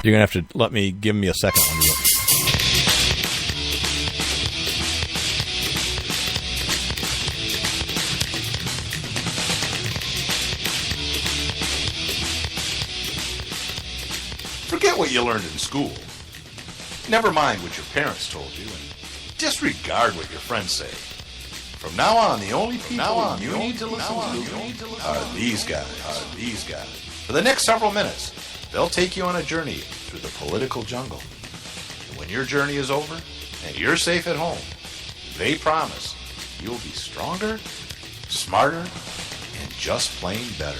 You're going to have to give me a second one. Forget what you learned in school. Never mind what your parents told you, and disregard what your friends say. From now on, the only people you need to listen to are these guys. For the next several minutes, they'll take you on a journey through the political jungle. And when your journey is over and you're safe at home, they promise you'll be stronger, smarter, and just plain better.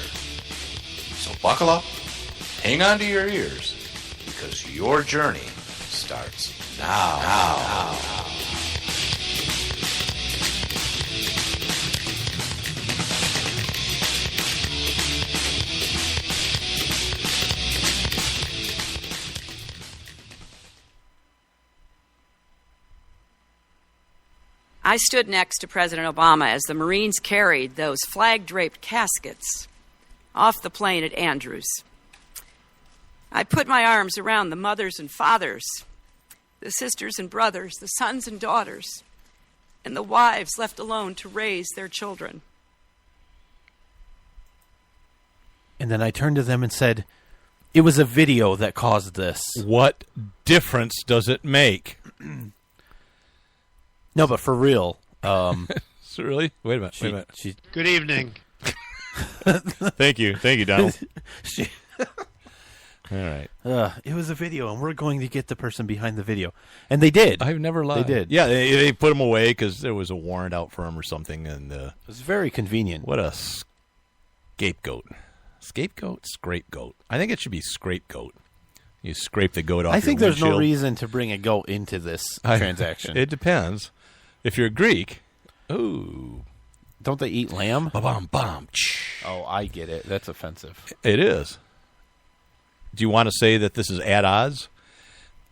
So buckle up, hang on to your ears, because your journey starts now. I stood next to President Obama as the Marines carried those flag-draped caskets off the plane at Andrews. I put my arms around the mothers and fathers, the sisters and brothers, the sons and daughters, and the wives left alone to raise their children. And then I turned to them and said, it was a video that caused this. What difference does it make? No, but for real. Really? Wait a minute. Good evening. Thank you, Donald. All right. It was a video, and we're going to get the person behind the video. And they did. I've never lied. They did. Yeah, they put him away because there was a warrant out for him or something. And it was very convenient. What a scapegoat. Scapegoat? Scrapegoat. I think it should be scrapegoat. You scrape the goat off I think your there's windshield. no reason to bring a goat into this transaction. It depends. If you're Greek, ooh. Don't they eat lamb? Ba-bam-bam. Oh, I get it. That's offensive. It is. Do you want to say that this is at odds?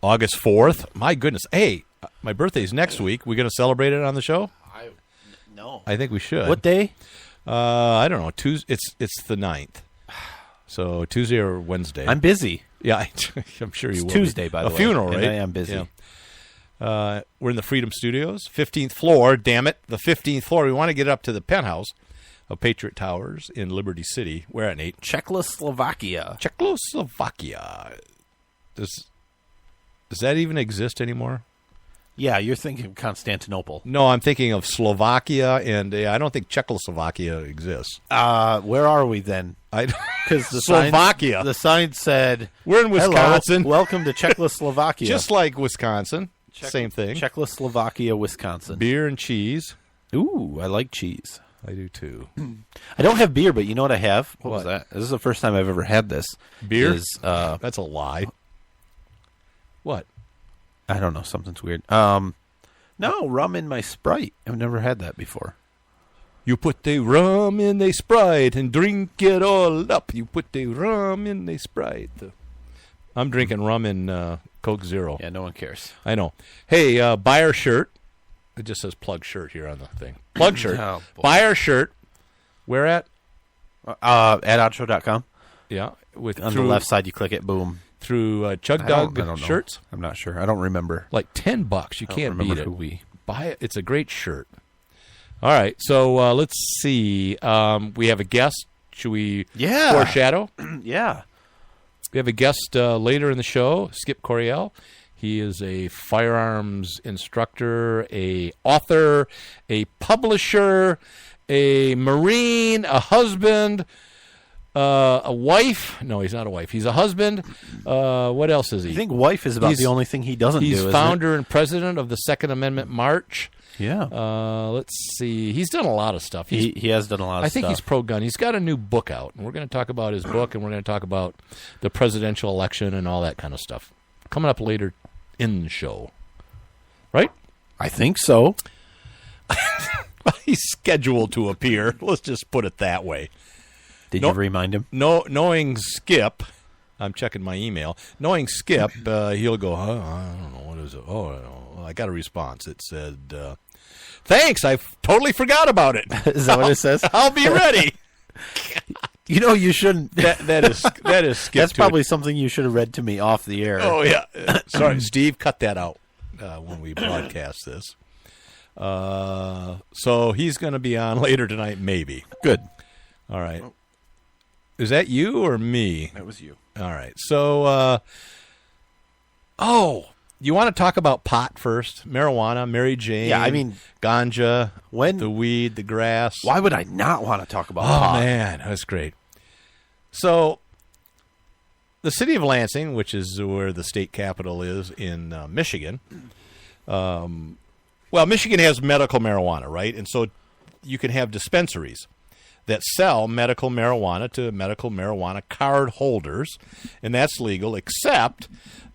August 4th? My goodness. Hey, my birthday's next week. We going to celebrate it on the show? No. I think we should. What day? I don't know. Tuesday. It's the 9th. So Tuesday or Wednesday. I'm busy. Yeah, I'm sure you will. It's Tuesday, by the way. A funeral, right? And I am busy. Yeah. We're in the Freedom Studios, 15th floor. Damn it, the 15th floor. We want to get up to the penthouse of Patriot Towers in Liberty City. Where at, Nate? Czechoslovakia. Does that even exist anymore? Yeah, you're thinking of Constantinople. No, I'm thinking of Slovakia, and I don't think Czechoslovakia exists. Where are we then? Because Slovakia. The sign said, we're in Wisconsin. Hello, welcome to Czechoslovakia. Just like Wisconsin. Same thing. Czechoslovakia, Wisconsin. Beer and cheese. Ooh, I like cheese. I do too. I don't have beer, but you know what I have? What was What? that? This is the first time I've ever had this. Beer? That's a lie. What? I don't know. Something's weird. No, rum in my Sprite. I've never had that before. You put the rum in the Sprite and drink it all up. You put the rum in the Sprite. I'm drinking rum in Coke Zero. Yeah, no one cares. I know. Hey, buy our shirt. It just says plug shirt here on the thing. Plug shirt. Oh, boy. Buy our shirt. Where at? At outro.com. Yeah. On the left side, you click it, boom. Through Chug I Dog don't know. shirts? I'm not sure. I don't remember. Like $10. You can't beat it. Who we... Buy it. It's a great shirt. All right. So let's see. We have a guest. Should we foreshadow? Yeah. We have a guest later in the show, Skip Coryell. He is a firearms instructor, a author, a publisher, a Marine, a husband, a wife. No, he's not a wife. He's a husband. What else is he? I think wife is about the only thing he doesn't do. He's founder and president of the Second Amendment March. Yeah. Let's see. He's done a lot of stuff. He has done a lot of stuff. I think he's pro-gun. He's got a new book out, and we're going to talk about his book, and we're going to talk about the presidential election and all that kind of stuff. Coming up later in the show. Right? I think so. He's scheduled to appear. Let's just put it that way. Did you remind him? Knowing Skip, I'm checking my email. Knowing Skip, he'll go, I don't know, what is it? I got a response. It said, thanks, I totally forgot about it. Is that what it says? I'll be ready. You shouldn't. That is Skip. That's probably something you should have read to me off the air. Oh yeah. Sorry, Steve. Cut that out when we broadcast this. So he's going to be on later tonight, maybe. Good. All right. Is that you or me? That was you. All right. So, you want to talk about pot first? Marijuana, Mary Jane. Yeah, I mean, ganja, the weed, the grass. Why would I not want to talk about pot? Oh man, that's great. So, the city of Lansing, which is where the state capital is in Michigan. Well, Michigan has medical marijuana, right? And so you can have dispensaries that sell medical marijuana to medical marijuana card holders, and that's legal, except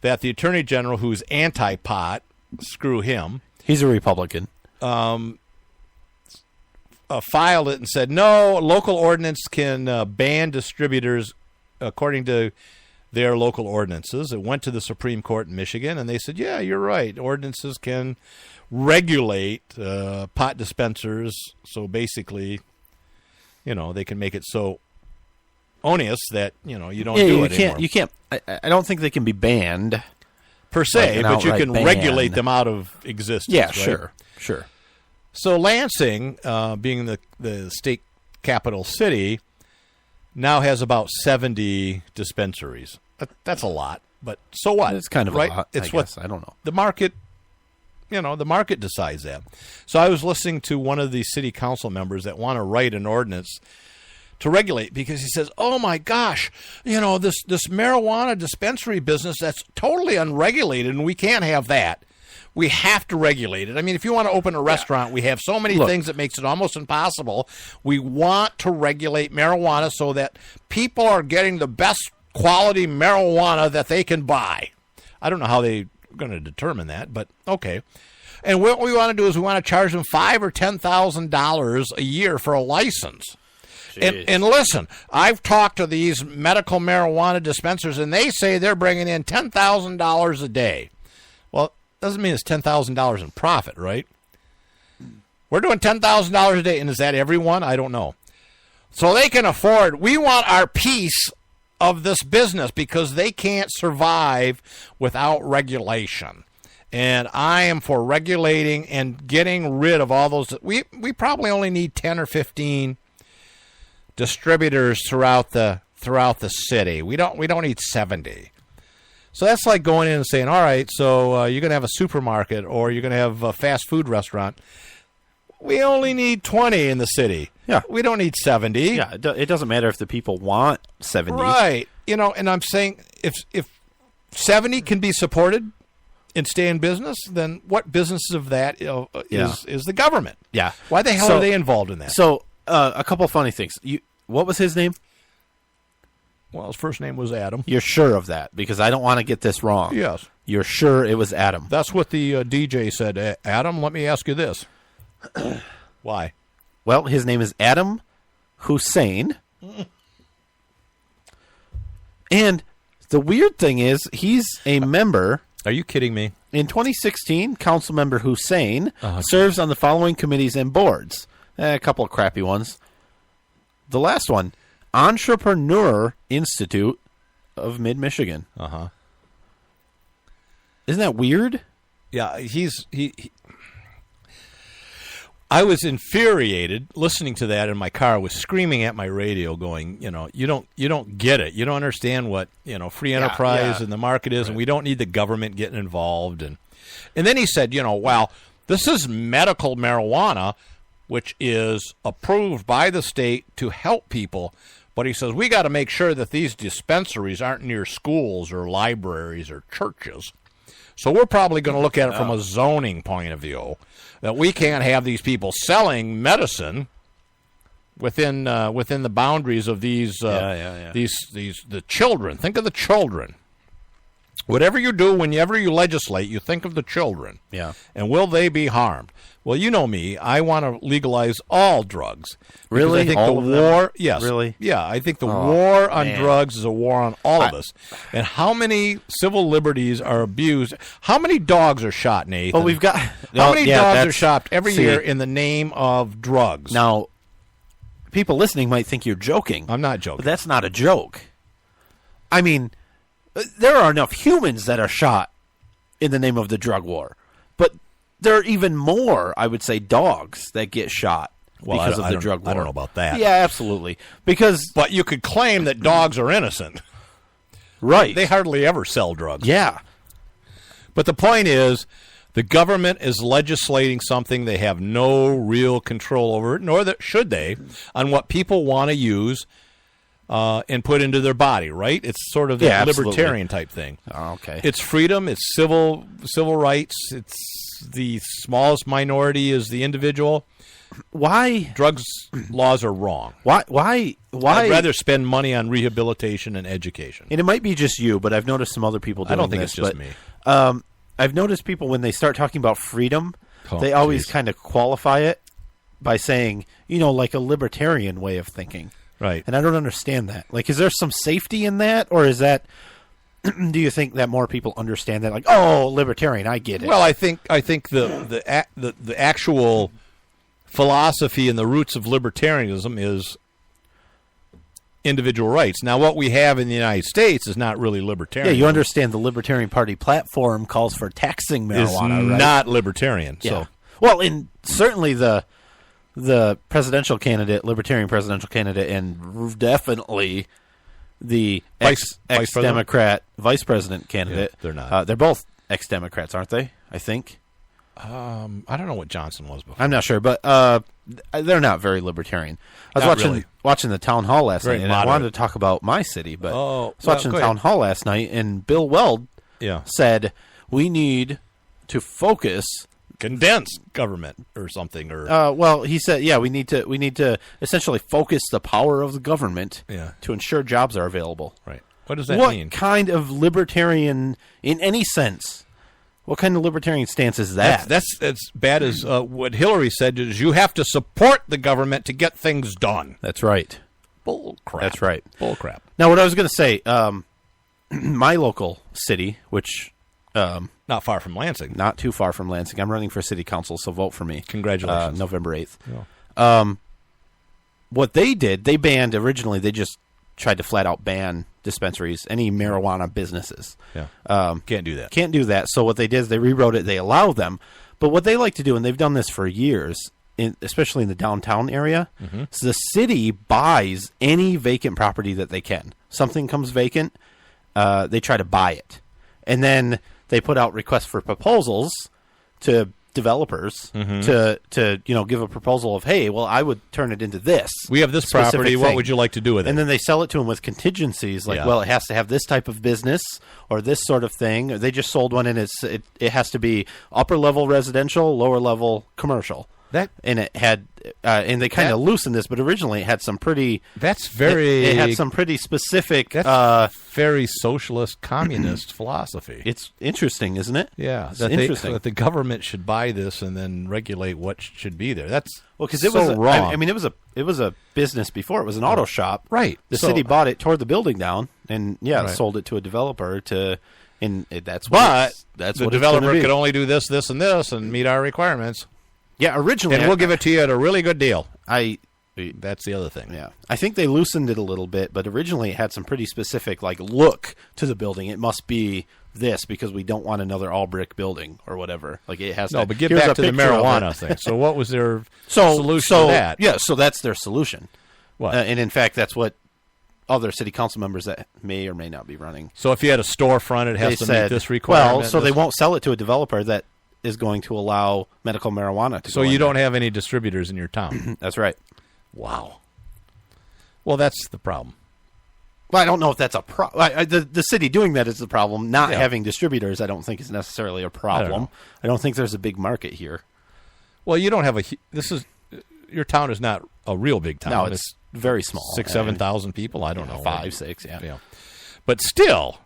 that the Attorney General, who's anti-pot, screw him. He's a Republican. Filed it and said, no, local ordinance can ban distributors according to their local ordinances. It went to the Supreme Court in Michigan, and they said, yeah, you're right. Ordinances can regulate pot dispensers, so basically, they can make it so onerous that, you don't do it anymore. You can't. I don't think they can be banned. Per se, like but you can ban. regulate them out of existence. Yeah, right? Sure. So Lansing, being the state capital city, now has about 70 dispensaries. That's a lot, but so what? It's kind of right? a lot, It's I guess. I don't know. The market, the market decides that. So I was listening to one of the city council members that want to write an ordinance to regulate, because he says, oh my gosh, this marijuana dispensary business, that's totally unregulated, and we can't have that. We have to regulate it. I mean, if you want to open a restaurant, we have so many things that makes it almost impossible. We want to regulate marijuana so that people are getting the best quality marijuana that they can buy. I don't know how they're going to determine that, but okay. And what we want to do is we want to charge them $5,000 or $10,000 a year for a license. And listen, I've talked to these medical marijuana dispensers, and they say they're bringing in $10,000 a day. Well, doesn't mean it's $10,000 in profit, right? We're doing $10,000 a day, and is that everyone? I don't know. So they can afford. We want our piece of this business because they can't survive without regulation. And I am for regulating and getting rid of all those. We probably only need 10 or 15 distributors throughout the city. We don't need 70. So that's like going in and saying, all right, so you're going to have a supermarket or you're going to have a fast food restaurant. We only need 20 in the city. Yeah. We don't need 70. Yeah, it doesn't matter if the people want 70. Right. And I'm saying if 70 can be supported and stay in business, then what business of that is the government? Yeah. Why the hell are they involved in that? So a couple of funny things. What was his name? Well, his first name was Adam. You're sure of that? Because I don't want to get this wrong. Yes. You're sure it was Adam? That's what the DJ said. Adam, let me ask you this. Why? Well, his name is Adam Hussein. And the weird thing is, he's a member. Are you kidding me? In 2016, Councilmember Hussein serves on the following committees and boards. A couple of crappy ones. The last one, Entrepreneur Institute of Mid-Michigan. Uh-huh. Isn't that weird? Yeah, I was infuriated listening to that in my car. I was screaming at my radio going, you don't get it. You don't understand what, free enterprise and the market is, and we don't need the government getting involved. And then he said, well, this is medical marijuana, which is approved by the state to help people. But he says, we got to make sure that these dispensaries aren't near schools or libraries or churches. So we're probably going to look at it from a zoning point of view, that we can't have these people selling medicine within the boundaries of these the children. Think of the children. Whatever you do, whenever you legislate, you think of the children. Yeah. And will they be harmed? Well, you know me. I want to legalize all drugs. Really? I think all the war. Yes. Really? Yeah. I think the war on man. drugs is a war on all of us. And how many civil liberties are abused? How many dogs are shot, Nathan? Well, we've got. How many dogs are shot every year in the name of drugs? Now, people listening might think you're joking. I'm not joking. But that's not a joke. I mean, there are enough humans that are shot in the name of the drug war. But there are even more, I would say, dogs that get shot because of the drug war. I don't know about that. Yeah, absolutely. But you could claim that dogs are innocent. Right. They hardly ever sell drugs. Yeah. But the point is, the government is legislating something they have no real control over, nor should they, on what people want to use and put into their body, right? It's sort of that libertarian type thing. Oh, okay. It's freedom. It's civil rights. It's the smallest minority is the individual. Why? Drugs laws are wrong. Why? I'd rather spend money on rehabilitation and education. And it might be just you, but I've noticed some other people doing I don't think this, it's just me. I've noticed people, when they start talking about freedom, they always kind of qualify it by saying, like a libertarian way of thinking. Right. And I don't understand that. Like, is there some safety in that? Or is that, do you think that more people understand that? Like, oh, libertarian, I get it. Well, I think the actual philosophy and the roots of libertarianism is individual rights. Now, what we have in the United States is not really libertarian. Yeah, you understand the Libertarian Party platform calls for taxing marijuana, right? Not libertarian. Yeah. So, well, and certainly the presidential candidate, Libertarian presidential candidate, and definitely the ex-Democrat vice president candidate. Yeah, they're not. They're both ex-Democrats, aren't they? I think. I don't know what Johnson was before. I'm not sure, but they're not very libertarian. I was watching the town hall last night, and I wanted to talk about my city, but I was watching the town hall last night, and Bill Weld said we need to focus condensed government or something, or well, he said, we need to essentially focus the power of the government to ensure jobs are available. Right. What does that mean? What kind of libertarian, in any sense? What kind of libertarian stance is that? That's as bad as what Hillary said, is you have to support the government to get things done. That's right. Bull crap. That's right. Bull crap. Now, what I was going to say, my local city, which... not far from Lansing. Not too far from Lansing. I'm running for city council, so vote for me. Congratulations. November 8th. Yeah. What they did, they banned originally, they just tried to flat out ban dispensaries, any marijuana businesses. Yeah. Can't do that. Can't do that. So what they did is they rewrote it. They allow them. But what they like to do, and they've done this for years, especially in the downtown area, is the city buys any vacant property that they can. Something comes vacant, they try to buy it. And then they put out requests for proposals to developers to give a proposal of, hey, well, I would turn it into this. We have this property. What would you like to do with it? And then they sell it to them with contingencies, like, well, it has to have this type of business or this sort of thing. They just sold one, and it has to be upper level residential, lower level commercial. And it had, and they kind of loosened this, but originally it had some pretty. That's very. It had some pretty specific. That's very socialist communist philosophy. It's interesting, isn't it? Yeah, it's interesting that the government should buy this and then regulate what should be there. That's because it was wrong. I mean, it was a business before. It was an auto shop. Right. The city bought it, tore the building down, and sold it to a developer to. And that's what. That's the what developer could only do this, this, and this, and meet our requirements. Yeah, originally, and we'll give it to you at a really good deal. That's the other thing. Yeah, I think they loosened it a little bit, but originally it had some pretty specific look to the building. It must be this because we don't want another all brick building or whatever. Like it has. No, but get back to the marijuana thing. So what was their solution to that? Yeah, so that's their solution. What? And in fact, that's what other city council members that may or may not be running. So if you had a storefront, it has to meet this requirement. Well, so they won't sell it to a developer that is going to allow medical marijuana to go in. So you don't have any distributors in your town. That's right. Wow. Well, that's the problem. Well, I don't know if that's a problem. The city doing that is the problem. Not having distributors, I don't think is necessarily a problem. I don't think there's a big market here. Well, you don't have your town is not a real big town. No, it's very small. 6,000-7,000 people. I don't know. 5, 6, yeah. But still.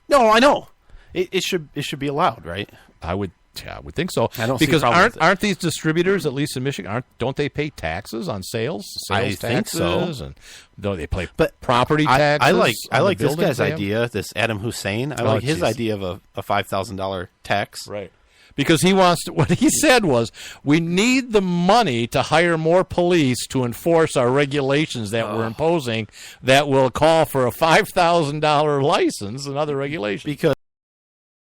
No, I know. It should be allowed, right? I would think so. I don't because see a problem with it. aren't these distributors, at least in Michigan, don't they pay taxes on sales? I think so. And don't they pay property taxes? I like this guy's idea. This Adam Hussein. I like his idea of a $5,000 tax. Right. because he wants to, what he said was, we need the money to hire more police to enforce our regulations that we're imposing that will call for a $5,000 license and other regulations. Because